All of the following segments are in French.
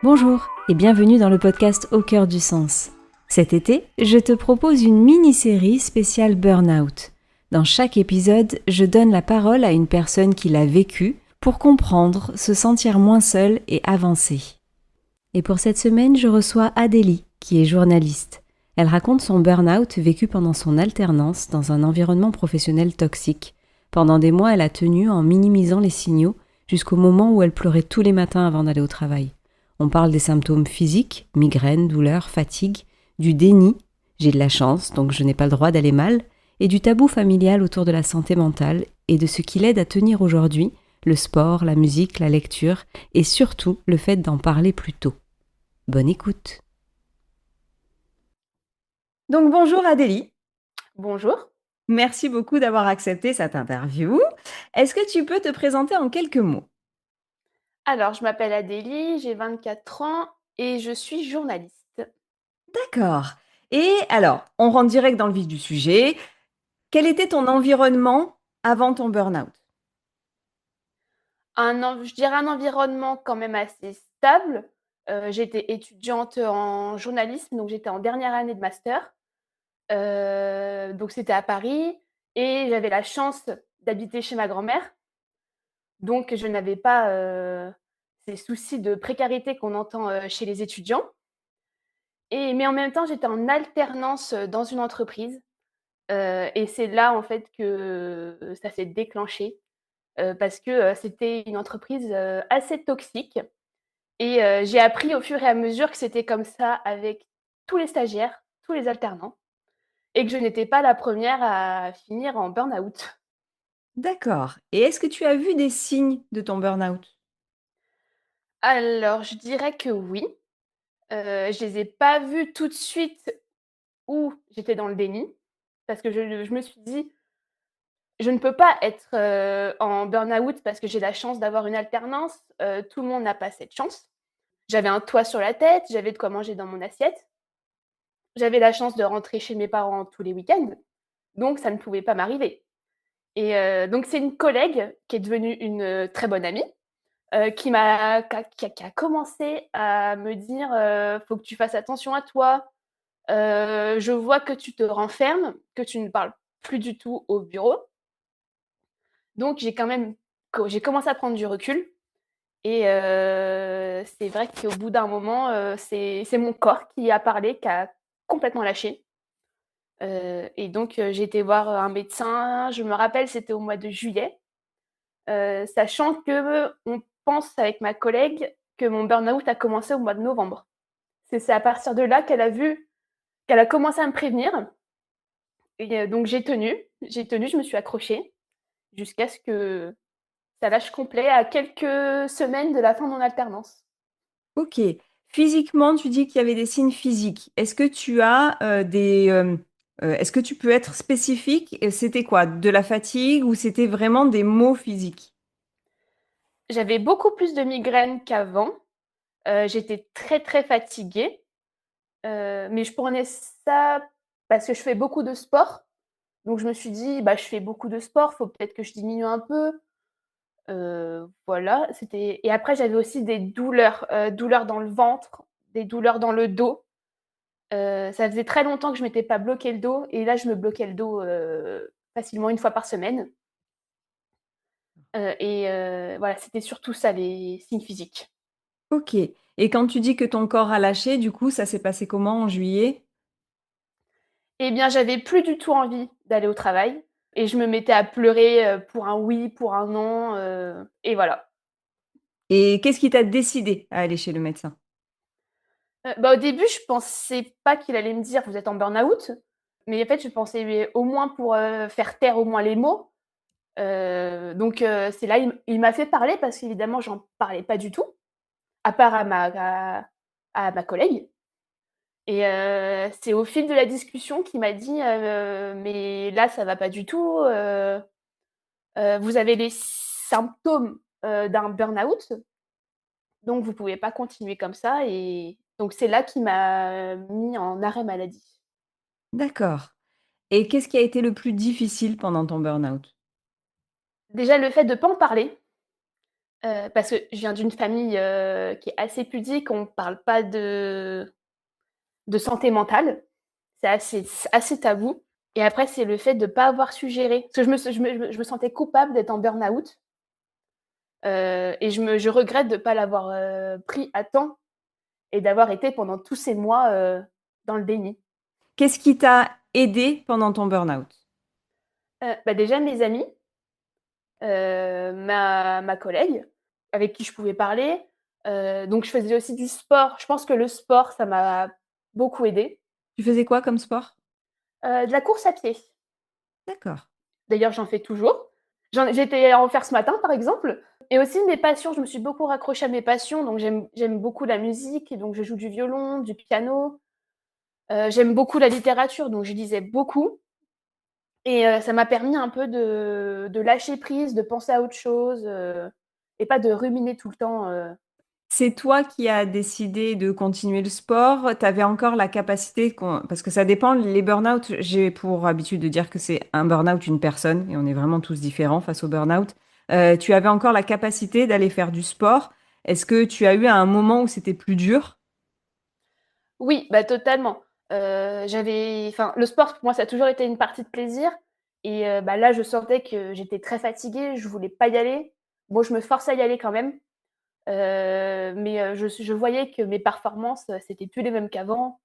Bonjour et bienvenue dans le podcast Au cœur du sens. Cet été, je te propose une mini-série spéciale Burnout. Dans chaque épisode, je donne la parole à une personne qui l'a vécu pour comprendre, se sentir moins seule et avancer. Et pour cette semaine, je reçois Adélie, qui est journaliste. Elle raconte son burn-out vécu pendant son alternance dans un environnement professionnel toxique. Pendant des mois, elle a tenu en minimisant les signaux jusqu'au moment où elle pleurait tous les matins avant d'aller au travail. On parle des symptômes physiques, migraines, douleurs, fatigue, du déni, j'ai de la chance donc je n'ai pas le droit d'aller mal, et du tabou familial autour de la santé mentale et de ce qui l'aide à tenir aujourd'hui, le sport, la musique, la lecture et surtout le fait d'en parler plus tôt. Bonne écoute. Donc bonjour Adélie, Bonjour. merci beaucoup d'avoir accepté cette interview. Est-ce que tu peux te présenter en quelques mots? Alors, je m'appelle Adélie, j'ai 24 ans et je suis journaliste. D'accord. Et alors, on rentre direct dans le vif du sujet. Quel était ton environnement avant ton burn-out? Je dirais un environnement quand même assez stable. J'étais étudiante en journalisme, donc j'étais en dernière année de master. Donc c'était à Paris et j'avais la chance d'habiter chez ma grand-mère. Donc je n'avais pas, ces soucis de précarité qu'on entend, chez les étudiants mais en même temps, j'étais en alternance, dans une entreprise, et c'est là, en fait, que ça s'est déclenché. Parce que, c'était une entreprise, assez toxique et j'ai appris au fur et à mesure que c'était comme ça avec tous les stagiaires, tous les alternants et que je n'étais pas la première à finir en burn-out. D'accord. Et est-ce que tu as vu des signes de ton burn-out? Alors je dirais que oui, je les ai pas vus tout de suite où j'étais dans le déni parce que je me suis dit: «Je ne peux pas être, en burn-out parce que j'ai la chance d'avoir une alternance, tout le monde n'a pas cette chance». J'avais un toit sur la tête, j'avais de quoi manger dans mon assiette. J'avais la chance de rentrer chez mes parents tous les week-ends, donc ça ne pouvait pas m'arriver et donc c'est une collègue qui est devenue une, très bonne amie, qui a commencé à me dire, «Faut que tu fasses attention à toi, je vois que tu te renfermes, que tu ne parles plus du tout au bureau». Donc j'ai commencé à prendre du recul et c'est vrai qu'au bout d'un moment, c'est mon corps qui a parlé, qui a complètement lâché. Et donc j'ai été voir, un médecin, je me rappelle, c'était au mois de juillet, sachant qu'on pense avec ma collègue que mon burn-out a commencé au mois de novembre. C'est à partir de là qu'elle a commencé à me prévenir et donc j'ai tenu, je me suis accrochée jusqu'à ce que ça lâche complet à quelques semaines de la fin de mon alternance. Ok. Physiquement, tu dis qu'il y avait des signes physiques. Est-ce que tu as est-ce que tu peux être spécifique? C'était quoi? De la fatigue ou c'était vraiment des maux physiques? J'avais beaucoup plus de migraines qu'avant, j'étais très, très fatiguée, mais je prenais ça parce que je fais beaucoup de sport. Donc je me suis dit: «Bah, je fais beaucoup de sport, faut peut-être que je diminue un peu». Voilà, c'était et après j'avais aussi des douleurs, douleurs dans le ventre, des douleurs dans le dos. Ça faisait très longtemps que je m'étais pas bloqué le dos et là je me bloquais le dos, facilement une fois par semaine, voilà, c'était surtout ça les signes physiques. Ok. Et quand tu dis que ton corps a lâché, du coup, ça s'est passé comment en juillet? Eh bien, j'avais plus du tout envie d'aller au travail et je me mettais à pleurer, pour un oui, pour un non, et voilà. Et qu'est-ce qui t'a décidé à aller chez le médecin? Bah, au début, je pensais pas qu'il allait me dire: «Vous êtes en burn-out», mais en fait, je pensais au moins pour, faire taire au moins les mots. Donc c'est là, il m'a fait parler parce qu'évidemment, j'en parlais pas du tout, à part à ma collègue et c'est au fil de la discussion qu'il m'a dit: «Mais là, ça va pas du tout, vous avez les symptômes, d'un burn-out, donc vous pouvez pas continuer comme ça» et donc c'est là qu'il m'a mis en arrêt maladie. D'accord. Et qu'est-ce qui a été le plus difficile pendant ton burn-out? Déjà le fait de pas en parler, Parce que je viens d'une famille, qui est assez pudique, on parle pas de santé mentale. C'est assez tabou et après c'est le fait de pas avoir su gérer. Parce que je me sentais coupable d'être en burn-out, et je regrette de pas l'avoir, pris à temps et d'avoir été pendant tous ces mois, dans le déni. Qu'est-ce qui t'a aidé pendant ton burn-out? Bah, déjà mes amis, ma collègue avec qui je pouvais parler, donc je faisais aussi du sport. Je pense que le sport, ça m'a beaucoup aidée. Tu faisais quoi comme sport? De la course à pied. D'accord. D'ailleurs, j'en fais toujours. J'étais en faire ce matin, par exemple. Et aussi mes passions, je me suis beaucoup raccrochée à mes passions. Donc, j'aime beaucoup la musique, et donc je joue du violon, du piano. J'aime beaucoup la littérature, donc je lisais beaucoup. Et ça m'a permis un peu de lâcher prise, de penser à autre chose, et pas de ruminer tout le temps. C'est toi qui as décidé de continuer le sport. Tu avais encore la capacité, parce que ça dépend, les burn-out, j'ai pour habitude de dire que c'est un burn-out une personne, et on est vraiment tous différents face au burn-out. Tu avais encore la capacité d'aller faire du sport. Est-ce que tu as eu un moment où c'était plus dur? Oui, bah, totalement. Enfin, le sport, pour moi, ça a toujours été une partie de plaisir et bah, là, je sentais que j'étais très fatiguée, je voulais pas y aller. Bon, je me forçais à y aller quand même, mais je voyais que mes performances, c'était plus les mêmes qu'avant.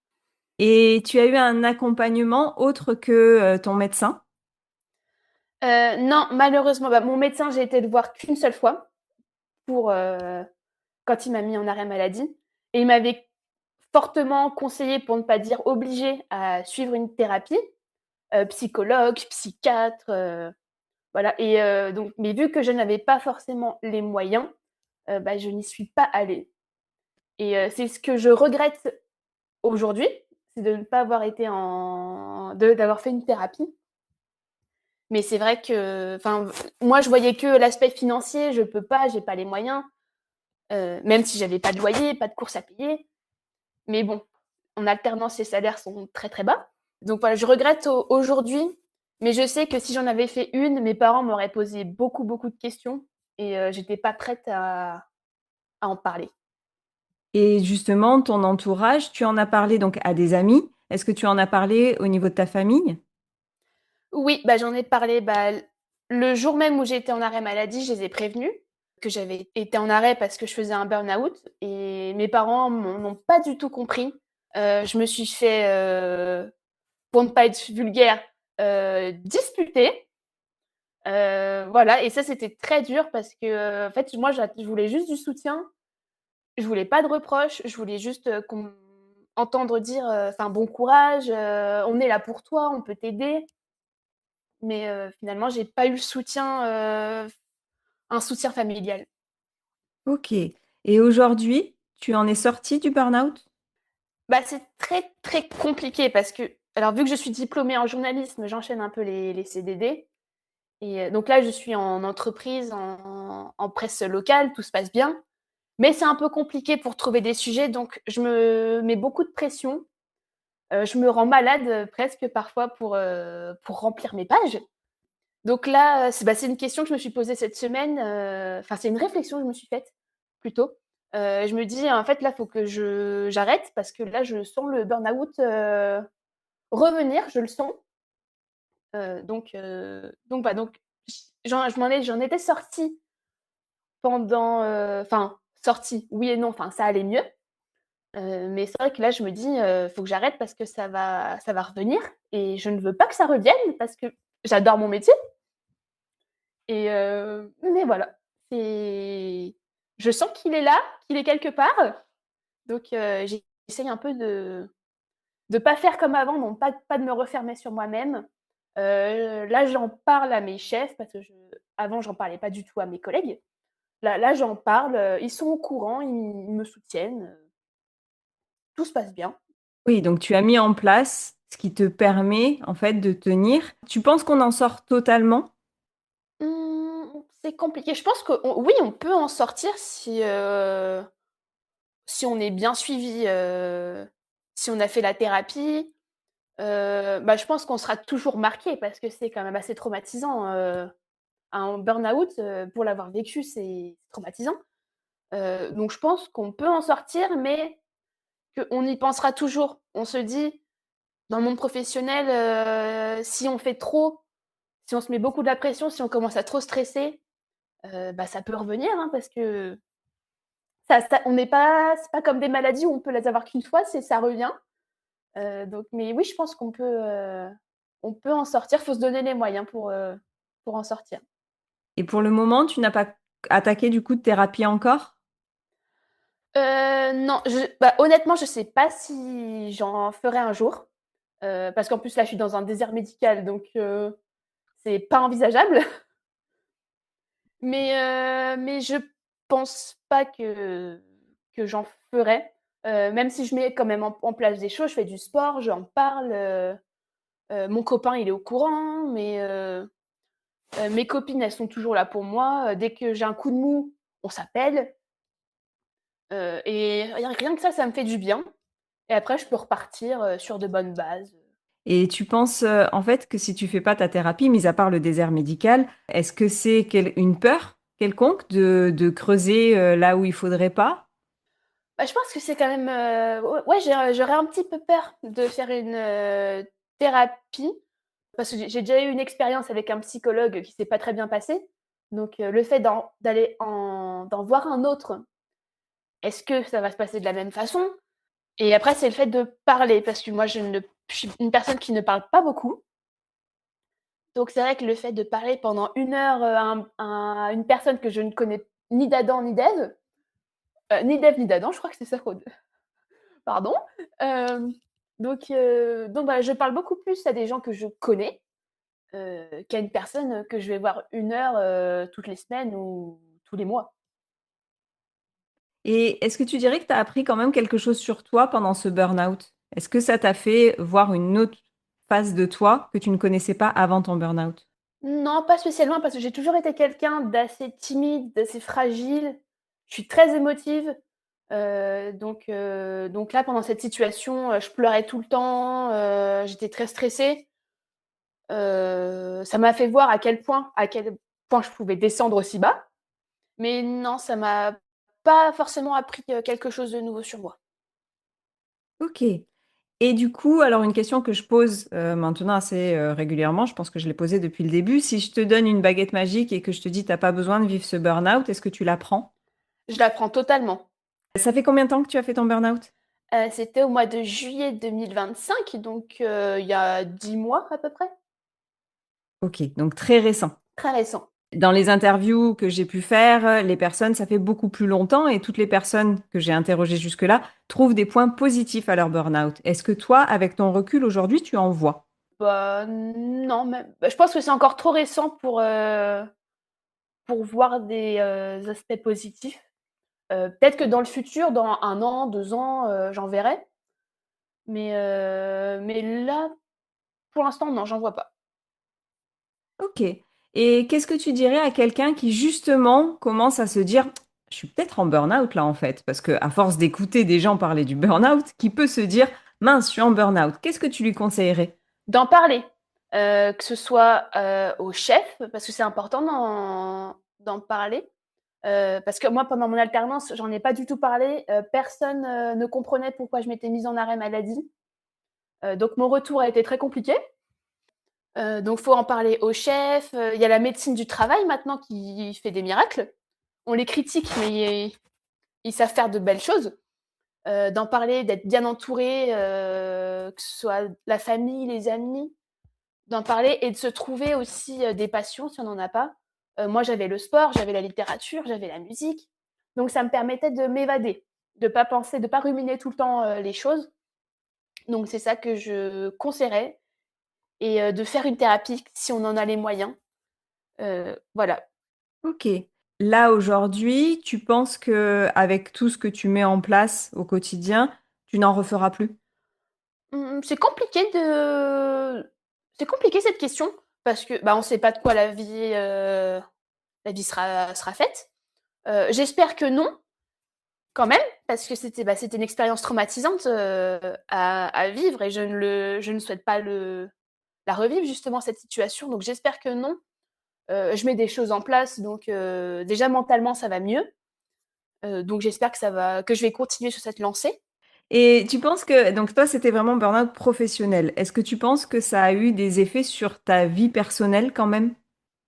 Et tu as eu un accompagnement autre que ton médecin? Non, malheureusement, bah, mon médecin, j'ai été le voir qu'une seule fois pour, quand il m'a mis en arrêt maladie et il m'avait fortement conseillé, pour ne pas dire obligé, à suivre une thérapie, psychologue, psychiatre, voilà. Et donc, mais vu que je n'avais pas forcément les moyens, bah, je n'y suis pas allée. Et c'est ce que je regrette aujourd'hui, c'est de ne pas avoir été d'avoir fait une thérapie. Mais c'est vrai que, enfin, moi, je voyais que l'aspect financier, je peux pas, j'ai pas les moyens, même si j'avais pas de loyer, pas de courses à payer. Mais bon, en alternance, les salaires sont très, très bas. Donc voilà, je regrette aujourd'hui, mais je sais que si j'en avais fait une, mes parents m'auraient posé beaucoup, beaucoup de questions et j'étais pas prête à en parler. Et justement, ton entourage, tu en as parlé donc à des amis. Est-ce que tu en as parlé au niveau de ta famille? Oui, bah, j'en ai parlé, bah, le jour même où j'ai été en arrêt maladie, je les ai prévenus que j'avais été en arrêt parce que je faisais un burn-out et mes parents n'ont pas du tout compris. Je me suis fait, pour ne pas être vulgaire, disputer. Voilà, et ça, c'était très dur parce que, en fait, moi, je voulais juste du soutien. Je voulais pas de reproches, je voulais juste, entendre dire, enfin: «Bon courage, on est là pour toi, on peut t'aider». Mais finalement, j'ai pas eu le soutien, un soutien familial. Ok. Et aujourd'hui, tu en es sortie du burn-out? Bah, c'est très, très compliqué parce que alors vu que je suis diplômée en journalisme, j'enchaîne un peu les CDD et donc là, je suis en entreprise, en presse locale, tout se passe bien. Mais c'est un peu compliqué pour trouver des sujets, donc je me mets beaucoup de pression. Je me rends malade, presque parfois pour remplir mes pages. Donc là, c'est une question que je me suis posée cette semaine, enfin, c'est une réflexion que je me suis faite, plutôt. Je me dis: «En fait, là, il faut que j'arrête parce que là, je sens le burn-out, revenir, je le sens». Donc j'en étais sortie pendant, enfin, sortie, oui et non, enfin, ça allait mieux. Mais c'est vrai que là, je me dis, «Faut que j'arrête parce que ça va revenir et je ne veux pas que ça revienne parce que j'adore mon métier». Et mais voilà, c'est je sens qu'il est là, qu'il est quelque part, donc j'essaye un peu de pas faire comme avant, non pas de me refermer sur moi-même. Là, j'en parle à mes chefs parce que avant, j'en parlais pas du tout à mes collègues. Là, j'en parle, ils sont au courant, ils me soutiennent, tout se passe bien. Oui, donc tu as mis en place ce qui te permet en fait de tenir. Tu penses qu'on en sort totalement? C'est compliqué. Je pense que oui, on peut en sortir si on est bien suivi, si on a fait la thérapie. Bah, je pense qu'on sera toujours marqué parce que c'est quand même assez traumatisant, un burn-out, pour l'avoir vécu, c'est traumatisant. Donc je pense qu'on peut en sortir, mais qu'on y pensera toujours. On se dit, dans le monde professionnel, si on fait trop, si on se met beaucoup de la pression, si on commence à trop stresser, bah, ça peut revenir, hein, parce que on n'est pas c'est pas comme des maladies où on peut les avoir qu'une fois, ça revient. Donc mais oui, je pense on peut en sortir. Faut se donner les moyens pour en sortir. Et pour le moment, tu n'as pas attaqué du coup de thérapie encore? Non, bah, honnêtement, je sais pas si j'en ferai un jour, parce qu'en plus là, je suis dans un désert médical, donc c'est pas envisageable. Mais je pense pas que j'en ferai, même si je mets quand même en place des choses. Je fais du sport, j'en parle, mon copain, il est au courant, mes copines, elles sont toujours là pour moi. Dès que j'ai un coup de mou, on s'appelle, et rien que ça me fait du bien et après je peux repartir, sur de bonnes bases. Et tu penses en fait que si tu fais pas ta thérapie, mis à part le désert médical, est-ce que c'est une peur quelconque de creuser là où il faudrait pas? Bah, je pense que c'est quand même, ouais, j'aurais un petit peu peur de faire une, thérapie parce que j'ai déjà eu une expérience avec un psychologue qui s'est pas très bien passée. Donc le fait d'en voir un autre, est-ce que ça va se passer de la même façon? Et après, c'est le fait de parler parce que moi, je suis une personne qui ne parle pas beaucoup. Donc c'est vrai que le fait de parler pendant 1 heure, à une personne que je ne connais ni d'Adam ni d'Ève, ni d'Ève ni d'Adam, je crois que c'est ça qu'on pardon. Hem, donc voilà, je parle beaucoup plus à des gens que je connais, qu'à une personne que je vais voir 1 heure, toutes les semaines ou tous les mois. Et est-ce que tu dirais que tu as appris quand même quelque chose sur toi pendant ce burn-out? Est-ce que ça t'a fait voir une autre face de toi que tu ne connaissais pas avant ton burn-out? Non, pas spécialement parce que j'ai toujours été quelqu'un d'assez timide, d'assez fragile. Je suis très émotive, donc là, pendant cette situation, je pleurais tout le temps, j'étais très stressée. Ça m'a fait voir à quel point je pouvais descendre aussi bas. Mais non, ça m'a pas forcément appris, quelque chose de nouveau sur moi. Ok. Et du coup, alors une question que je pose maintenant assez régulièrement, je pense que je l'ai posée depuis le début. Si je te donne une baguette magique et que je te dis t'as pas besoin de vivre ce burn-out, est-ce que tu la prends? Je l'apprends totalement. Ça fait combien de temps que tu as fait ton burn-out? C'était au mois de juillet 2025, donc il y a 10 mois à peu près. Ok, donc très récent. Très récent. Dans les interviews que j'ai pu faire, les personnes, ça fait beaucoup plus longtemps et toutes les personnes que j'ai interrogées jusque-là trouvent des points positifs à leur burn-out. Est-ce que toi, avec ton recul aujourd'hui, tu en vois? Bah, non, même bah, je pense que c'est encore trop récent pour voir des, aspects positifs. Peut-être que dans le futur, dans 1 an, 2 ans, j'en verrai, mais là, pour l'instant, non, j'en vois pas. Ok. Et qu'est-ce que tu dirais à quelqu'un qui justement commence à se dire, je suis peut-être en burn-out là en fait, parce que à force d'écouter des gens parler du burn-out, qui peut se dire, mince, je suis en burn-out. Qu'est-ce que tu lui conseillerais? D'en parler, que ce soit, au chef, parce que c'est important d'en parler, parce que moi, pendant mon alternance, j'en ai pas du tout parlé, personne, ne comprenait pourquoi je m'étais mise en arrêt maladie, donc mon retour a été très compliqué. Donc faut en parler au chef, il y a la médecine du travail maintenant qui fait des miracles. On les critique, mais ils savent faire de belles choses. D'en parler, d'être bien entouré, que ce soit la famille, les amis, d'en parler et de se trouver aussi, des passions si on n'en a pas. Moi, j'avais le sport, j'avais la littérature, j'avais la musique, donc ça me permettait de m'évader, de pas penser, de pas ruminer tout le temps, les choses. Donc c'est ça que je conseillerais et de faire une thérapie si on en a les moyens. Voilà. Ok. Là aujourd'hui, tu penses que avec tout ce que tu mets en place au quotidien, tu n'en referas plus? C'est compliqué cette question parce que, bah, on sait pas de quoi la vie sera faite. J'espère que non, quand même, parce que c'était une expérience traumatisante, à vivre et je ne souhaite pas la revivre justement cette situation, donc j'espère que non. Je mets des choses en place, donc déjà mentalement ça va mieux. Donc j'espère que je vais continuer sur cette lancée. Et tu penses que, donc toi, c'était vraiment burn-out professionnel. Est-ce que tu penses que ça a eu des effets sur ta vie personnelle quand même?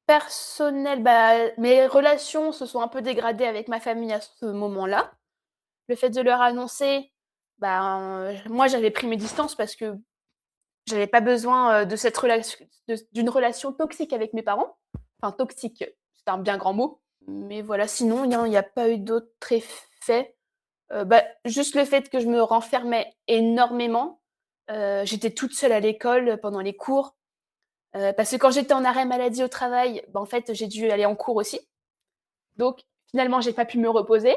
Personnel, bah, mes relations se sont un peu dégradées avec ma famille à ce moment-là. Le fait de leur annoncer, ben, moi j'avais pris mes distances parce que j'avais pas besoin, de cette relation d'une relation toxique avec mes parents. Enfin toxique, c'est un bien grand mot. Mais voilà, sinon il y a pas eu d'autres effets. Bah, juste le fait que je me renfermais énormément. J'étais toute seule à l'école, pendant les cours, parce que quand j'étais en arrêt maladie au travail, bah, en fait, j'ai dû aller en cours aussi. Donc finalement, j'ai pas pu me reposer.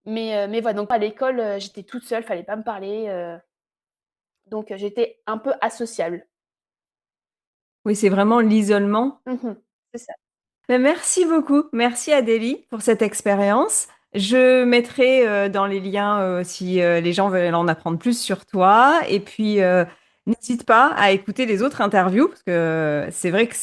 Mais voilà, donc à l'école, j'étais toute seule, fallait pas me parler, donc j'étais un peu asociale. Oui, c'est vraiment l'isolement. Mmh. C'est ça. Ben, merci beaucoup. Merci Adélie pour cette expérience. Je mettrai dans les liens si les gens veulent en apprendre plus sur toi. Et puis, n'hésite pas à écouter les autres interviews parce que c'est vrai que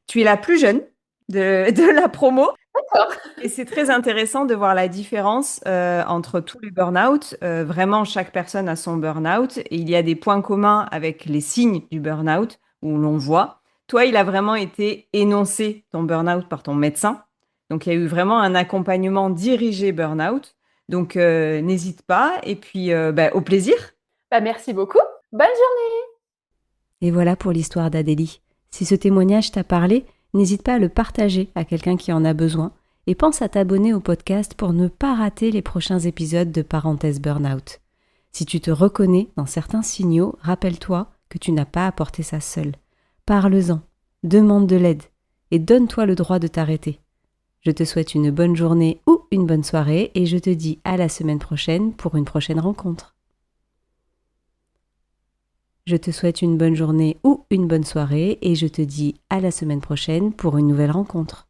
tu es la plus jeune de la promo. D'accord. Et c'est très intéressant de voir la différence entre tous les burn-out. Vraiment, chaque personne a son burn-out et il y a des points communs avec les signes du burn-out où l'on voit. Toi, il a vraiment été énoncé ton burn-out par ton médecin. Donc, il y a eu vraiment un accompagnement dirigé burn-out. Donc, n'hésite pas. Et puis, bah, au plaisir. Bah, merci beaucoup. Bonne journée. Et voilà pour l'histoire d'Adélie. Si ce témoignage t'a parlé, n'hésite pas à le partager à quelqu'un qui en a besoin et pense à t'abonner au podcast pour ne pas rater les prochains épisodes de Parenthèse Burnout. Si tu te reconnais dans certains signaux, rappelle-toi que tu n'as pas à porter ça seul. Parle-en, demande de l'aide et donne-toi le droit de t'arrêter. Je te souhaite une bonne journée ou une bonne soirée et je te dis à la semaine prochaine pour une prochaine rencontre. Je te souhaite une bonne journée ou une bonne soirée et je te dis à la semaine prochaine pour une nouvelle rencontre.